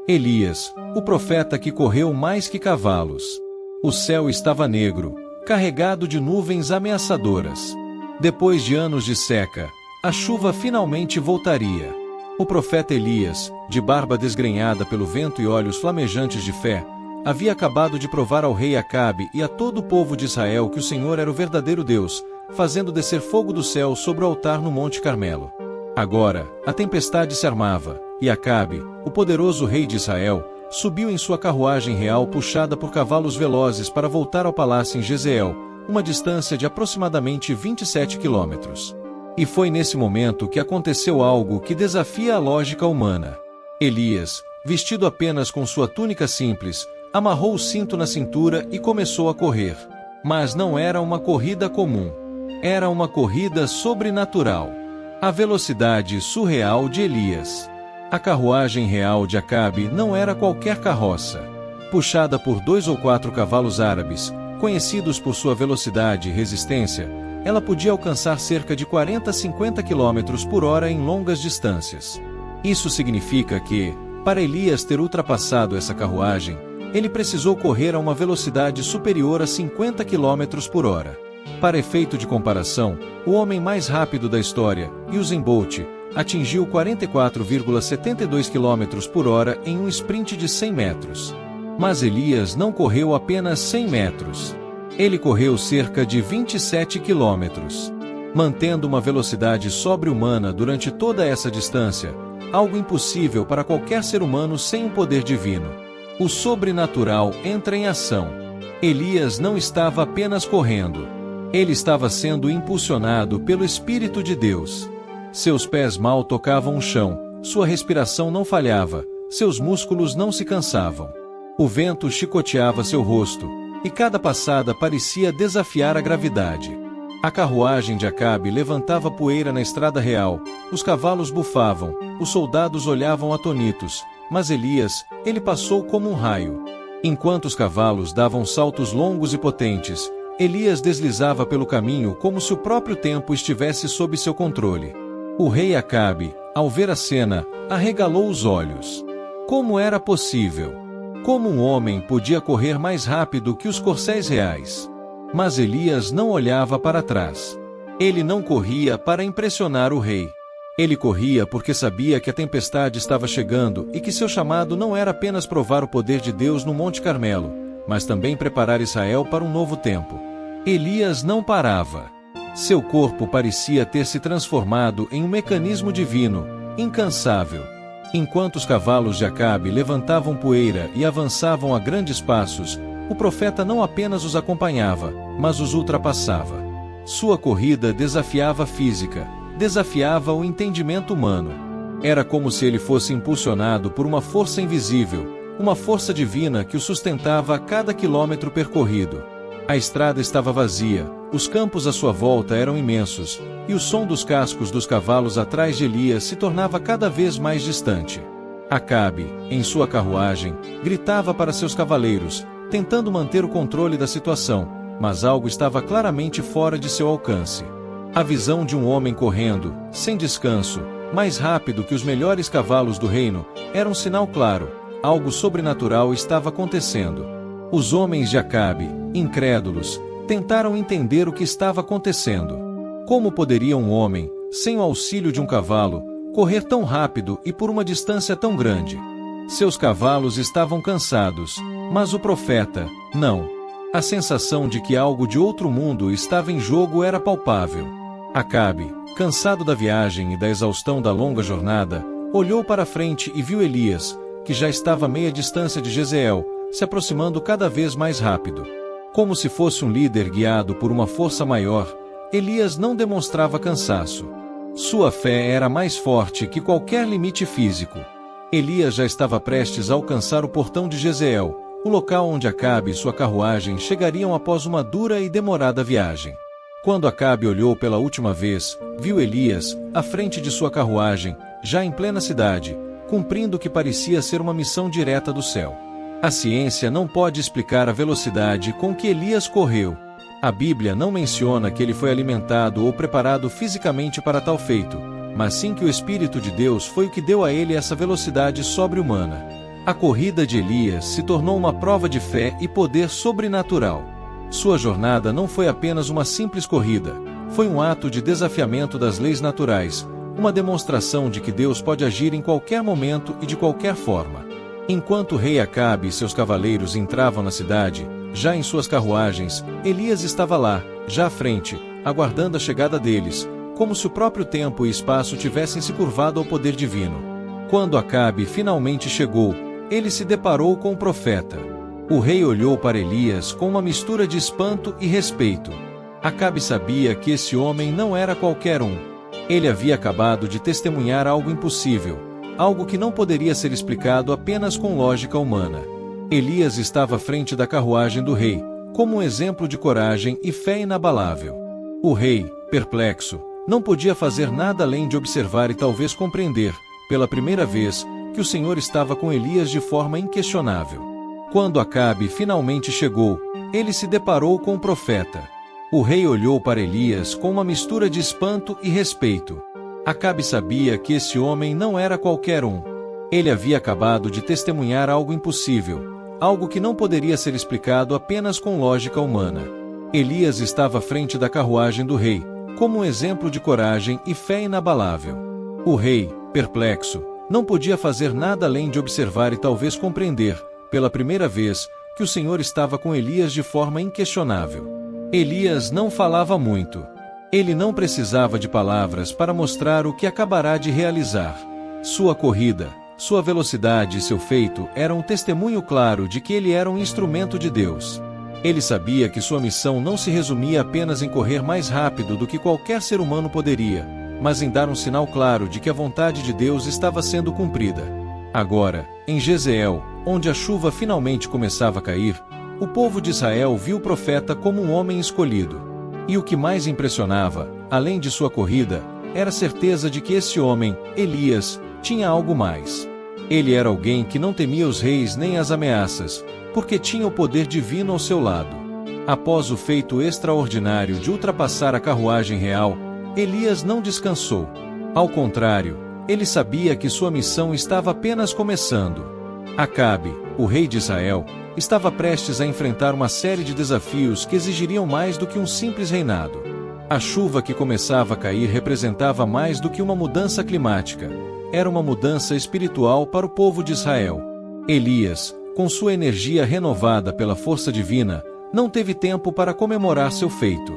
Elias, o profeta que correu mais que cavalos. O céu estava negro, carregado de nuvens ameaçadoras. Depois de anos de seca, a chuva finalmente voltaria. O profeta Elias, de barba desgrenhada pelo vento e olhos flamejantes de fé, havia acabado de provar ao rei Acabe e a todo o povo de Israel que o Senhor era o verdadeiro Deus, fazendo descer fogo do céu sobre o altar no Monte Carmelo. Agora, a tempestade se armava, e Acabe, o poderoso rei de Israel, subiu em sua carruagem real puxada por cavalos velozes para voltar ao palácio em Jezreel, uma distância de aproximadamente 27 quilômetros. E foi nesse momento que aconteceu algo que desafia a lógica humana. Elias, vestido apenas com sua túnica simples, amarrou o cinto na cintura e começou a correr. Mas não era uma corrida comum. Era uma corrida sobrenatural. A velocidade surreal de Elias. A carruagem real de Acabe não era qualquer carroça. Puxada por 2 ou 4 cavalos árabes, conhecidos por sua velocidade e resistência, ela podia alcançar cerca de 40 a 50 km por hora em longas distâncias. Isso significa que, para Elias ter ultrapassado essa carruagem, ele precisou correr a uma velocidade superior a 50 km por hora. Para efeito de comparação, o homem mais rápido da história, Usain Bolt, atingiu 44,72 km por hora em um sprint de 100 metros. Mas Elias não correu apenas 100 metros. Ele correu cerca de 27 quilômetros. Mantendo uma velocidade sobre-humana durante toda essa distância, algo impossível para qualquer ser humano sem o poder divino. O sobrenatural entra em ação. Elias não estava apenas correndo. Ele estava sendo impulsionado pelo Espírito de Deus. Seus pés mal tocavam o chão, sua respiração não falhava, seus músculos não se cansavam. O vento chicoteava seu rosto, e cada passada parecia desafiar a gravidade. A carruagem de Acabe levantava poeira na estrada real, os cavalos bufavam, os soldados olhavam atonitos, mas Elias, ele passou como um raio. Enquanto os cavalos davam saltos longos e potentes, Elias deslizava pelo caminho como se o próprio tempo estivesse sob seu controle. O rei Acabe, ao ver a cena, arregalou os olhos. Como era possível? Como um homem podia correr mais rápido que os corcéis reais? Mas Elias não olhava para trás. Ele não corria para impressionar o rei. Ele corria porque sabia que a tempestade estava chegando e que seu chamado não era apenas provar o poder de Deus no Monte Carmelo, mas também preparar Israel para um novo tempo. Elias não parava. Seu corpo parecia ter se transformado em um mecanismo divino, incansável. Enquanto os cavalos de Acabe levantavam poeira e avançavam a grandes passos, o profeta não apenas os acompanhava, mas os ultrapassava. Sua corrida desafiava a física, desafiava o entendimento humano. Era como se ele fosse impulsionado por uma força invisível, uma força divina que o sustentava a cada quilômetro percorrido. A estrada estava vazia, os campos à sua volta eram imensos, e o som dos cascos dos cavalos atrás de Elias se tornava cada vez mais distante. Acabe, em sua carruagem, gritava para seus cavaleiros, tentando manter o controle da situação, mas algo estava claramente fora de seu alcance. A visão de um homem correndo, sem descanso, mais rápido que os melhores cavalos do reino, era um sinal claro, algo sobrenatural estava acontecendo. Os homens de Acabe, incrédulos, tentaram entender o que estava acontecendo. Como poderia um homem, sem o auxílio de um cavalo, correr tão rápido e por uma distância tão grande? Seus cavalos estavam cansados, mas o profeta, não. A sensação de que algo de outro mundo estava em jogo era palpável. Acabe, cansado da viagem e da exaustão da longa jornada, olhou para frente e viu Elias, que já estava a meia distância de Jezreel, se aproximando cada vez mais rápido. Como se fosse um líder guiado por uma força maior, Elias não demonstrava cansaço. Sua fé era mais forte que qualquer limite físico. Elias já estava prestes a alcançar o portão de Jezreel, o local onde Acabe e sua carruagem chegariam após uma dura e demorada viagem. Quando Acabe olhou pela última vez, viu Elias, à frente de sua carruagem, já em plena cidade, cumprindo o que parecia ser uma missão direta do céu. A ciência não pode explicar a velocidade com que Elias correu. A Bíblia não menciona que ele foi alimentado ou preparado fisicamente para tal feito, mas sim que o Espírito de Deus foi o que deu a ele essa velocidade sobre-humana. A corrida de Elias se tornou uma prova de fé e poder sobrenatural. Sua jornada não foi apenas uma simples corrida, foi um ato de desafiamento das leis naturais, uma demonstração de que Deus pode agir em qualquer momento e de qualquer forma. Enquanto o rei Acabe e seus cavaleiros entravam na cidade, já em suas carruagens, Elias estava lá, já à frente, aguardando a chegada deles, como se o próprio tempo e espaço tivessem se curvado ao poder divino. Quando Acabe finalmente chegou, ele se deparou com o profeta. O rei olhou para Elias com uma mistura de espanto e respeito. Acabe sabia que esse homem não era qualquer um. Ele havia acabado de testemunhar algo impossível, algo que não poderia ser explicado apenas com lógica humana. Elias estava à frente da carruagem do rei, como um exemplo de coragem e fé inabalável. O rei, perplexo, não podia fazer nada além de observar e talvez compreender, pela primeira vez, que o Senhor estava com Elias de forma inquestionável. Quando Acabe finalmente chegou, ele se deparou com o profeta. O rei olhou para Elias com uma mistura de espanto e respeito. Acabe sabia que esse homem não era qualquer um. Ele havia acabado de testemunhar algo impossível, algo que não poderia ser explicado apenas com lógica humana. Elias estava à frente da carruagem do rei, como um exemplo de coragem e fé inabalável. O rei, perplexo, não podia fazer nada além de observar e talvez compreender, pela primeira vez, que o Senhor estava com Elias de forma inquestionável. Elias não falava muito. Ele não precisava de palavras para mostrar o que acabará de realizar. Sua corrida, sua velocidade e seu feito eram um testemunho claro de que ele era um instrumento de Deus. Ele sabia que sua missão não se resumia apenas em correr mais rápido do que qualquer ser humano poderia, mas em dar um sinal claro de que a vontade de Deus estava sendo cumprida. Agora, em Jezreel, onde a chuva finalmente começava a cair, o povo de Israel viu o profeta como um homem escolhido. E o que mais impressionava, além de sua corrida, era a certeza de que esse homem, Elias, tinha algo mais. Ele era alguém que não temia os reis nem as ameaças, porque tinha o poder divino ao seu lado. Após o feito extraordinário de ultrapassar a carruagem real, Elias não descansou. Ao contrário, ele sabia que sua missão estava apenas começando. Acabe, o rei de Israel, estava prestes a enfrentar uma série de desafios que exigiriam mais do que um simples reinado. A chuva que começava a cair representava mais do que uma mudança climática. Era uma mudança espiritual para o povo de Israel. Elias, com sua energia renovada pela força divina, não teve tempo para comemorar seu feito.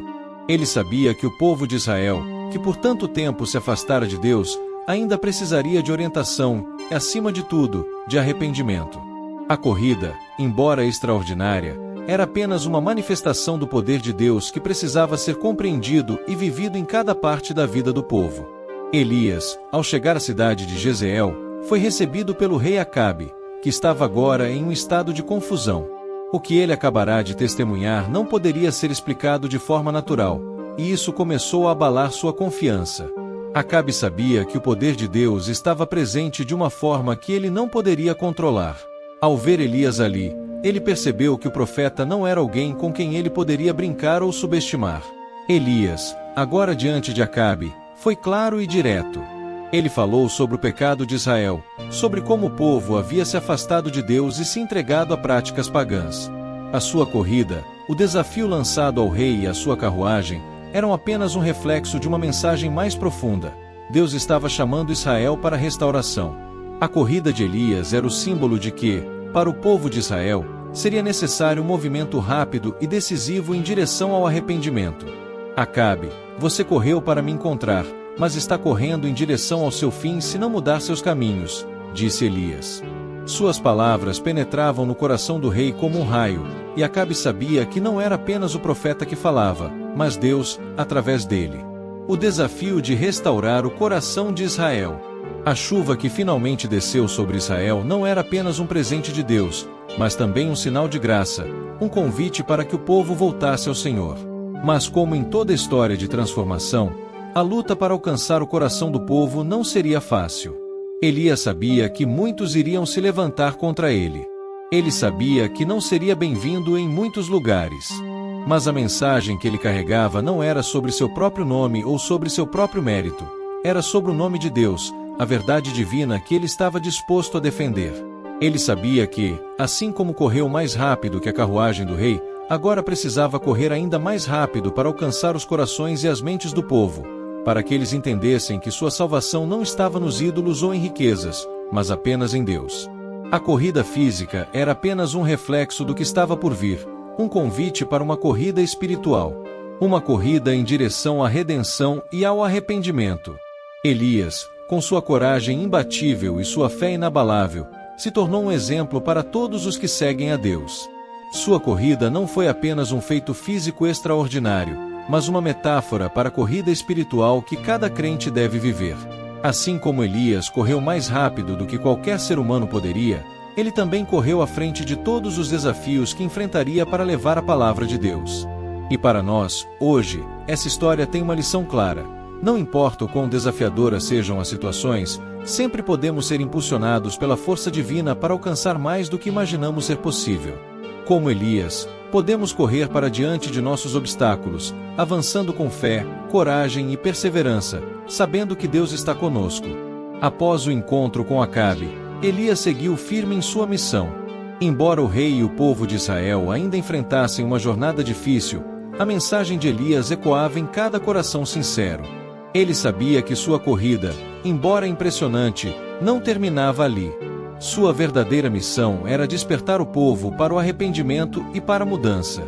Ele sabia que o povo de Israel, que por tanto tempo se afastara de Deus, ainda precisaria de orientação e, acima de tudo, de arrependimento. A corrida, embora extraordinária, era apenas uma manifestação do poder de Deus que precisava ser compreendido e vivido em cada parte da vida do povo. Elias, ao chegar à cidade de Jezreel, foi recebido pelo rei Acabe, que estava agora em um estado de confusão. O que ele acabará de testemunhar não poderia ser explicado de forma natural, e isso começou a abalar sua confiança. Acabe sabia que o poder de Deus estava presente de uma forma que ele não poderia controlar. Ao ver Elias ali, ele percebeu que o profeta não era alguém com quem ele poderia brincar ou subestimar. Elias, agora diante de Acabe, foi claro e direto. Ele falou sobre o pecado de Israel, sobre como o povo havia se afastado de Deus e se entregado a práticas pagãs. A sua corrida, o desafio lançado ao rei e a sua carruagem, eram apenas um reflexo de uma mensagem mais profunda. Deus estava chamando Israel para a restauração. A corrida de Elias era o símbolo de que, para o povo de Israel, seria necessário um movimento rápido e decisivo em direção ao arrependimento. Acabe, você correu para me encontrar, mas está correndo em direção ao seu fim se não mudar seus caminhos, disse Elias. Suas palavras penetravam no coração do rei como um raio, e Acabe sabia que não era apenas o profeta que falava, mas Deus, através dele. O desafio de restaurar o coração de Israel. A chuva que finalmente desceu sobre Israel não era apenas um presente de Deus, mas também um sinal de graça, um convite para que o povo voltasse ao Senhor. Mas como em toda história de transformação, a luta para alcançar o coração do povo não seria fácil. Elias sabia que muitos iriam se levantar contra ele. Ele sabia que não seria bem-vindo em muitos lugares. Mas a mensagem que ele carregava não era sobre seu próprio nome ou sobre seu próprio mérito. Era sobre o nome de Deus, a verdade divina que ele estava disposto a defender. Ele sabia que, assim como correu mais rápido que a carruagem do rei, agora precisava correr ainda mais rápido para alcançar os corações e as mentes do povo, para que eles entendessem que sua salvação não estava nos ídolos ou em riquezas, mas apenas em Deus. A corrida física era apenas um reflexo do que estava por vir, um convite para uma corrida espiritual. Uma corrida em direção à redenção e ao arrependimento. Elias, com sua coragem imbatível e sua fé inabalável, se tornou um exemplo para todos os que seguem a Deus. Sua corrida não foi apenas um feito físico extraordinário, mas uma metáfora para a corrida espiritual que cada crente deve viver. Assim como Elias correu mais rápido do que qualquer ser humano poderia, ele também correu à frente de todos os desafios que enfrentaria para levar a palavra de Deus. E para nós, hoje, essa história tem uma lição clara. Não importa o quão desafiadoras sejam as situações, sempre podemos ser impulsionados pela força divina para alcançar mais do que imaginamos ser possível. Como Elias, podemos correr para diante de nossos obstáculos, avançando com fé, coragem e perseverança, sabendo que Deus está conosco. Após o encontro com Acabe, Elias seguiu firme em sua missão. Embora o rei e o povo de Israel ainda enfrentassem uma jornada difícil, a mensagem de Elias ecoava em cada coração sincero. Ele sabia que sua corrida, embora impressionante, não terminava ali. Sua verdadeira missão era despertar o povo para o arrependimento e para a mudança.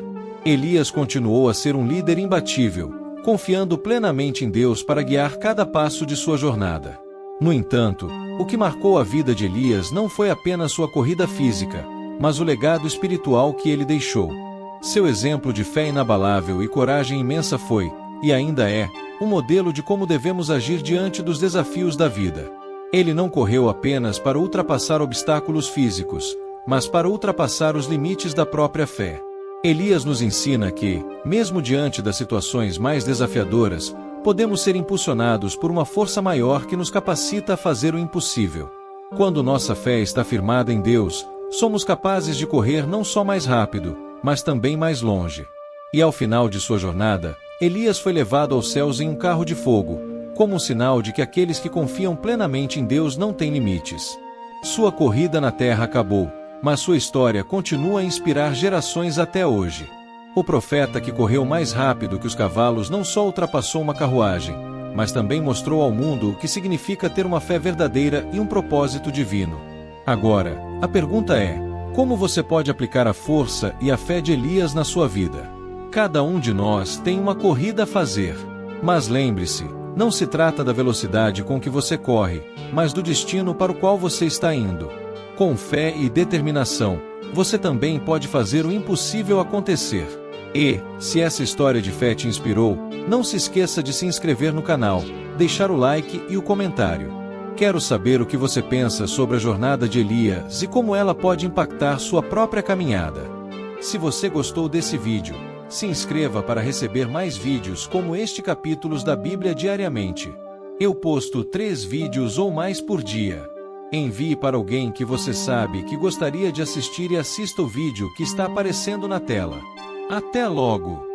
Elias continuou a ser um líder imbatível, confiando plenamente em Deus para guiar cada passo de sua jornada. No entanto, o que marcou a vida de Elias não foi apenas sua corrida física, mas o legado espiritual que ele deixou. Seu exemplo de fé inabalável e coragem imensa foi, e ainda é, um modelo de como devemos agir diante dos desafios da vida. Ele não correu apenas para ultrapassar obstáculos físicos, mas para ultrapassar os limites da própria fé. Elias nos ensina que, mesmo diante das situações mais desafiadoras, podemos ser impulsionados por uma força maior que nos capacita a fazer o impossível. Quando nossa fé está firmada em Deus, somos capazes de correr não só mais rápido, mas também mais longe. E ao final de sua jornada, Elias foi levado aos céus em um carro de fogo, como um sinal de que aqueles que confiam plenamente em Deus não têm limites. Sua corrida na terra acabou, mas sua história continua a inspirar gerações até hoje. O profeta que correu mais rápido que os cavalos não só ultrapassou uma carruagem, mas também mostrou ao mundo o que significa ter uma fé verdadeira e um propósito divino. Agora, a pergunta é: como você pode aplicar a força e a fé de Elias na sua vida? Cada um de nós tem uma corrida a fazer. Mas lembre-se, não se trata da velocidade com que você corre, mas do destino para o qual você está indo. Com fé e determinação, você também pode fazer o impossível acontecer. E, se essa história de fé te inspirou, não se esqueça de se inscrever no canal, deixar o like e o comentário. Quero saber o que você pensa sobre a jornada de Elias e como ela pode impactar sua própria caminhada. Se você gostou desse vídeo, se inscreva para receber mais vídeos como este capítulos da Bíblia diariamente. Eu posto 3 vídeos ou mais por dia. Envie para alguém que você sabe que gostaria de assistir e assista o vídeo que está aparecendo na tela. Até logo!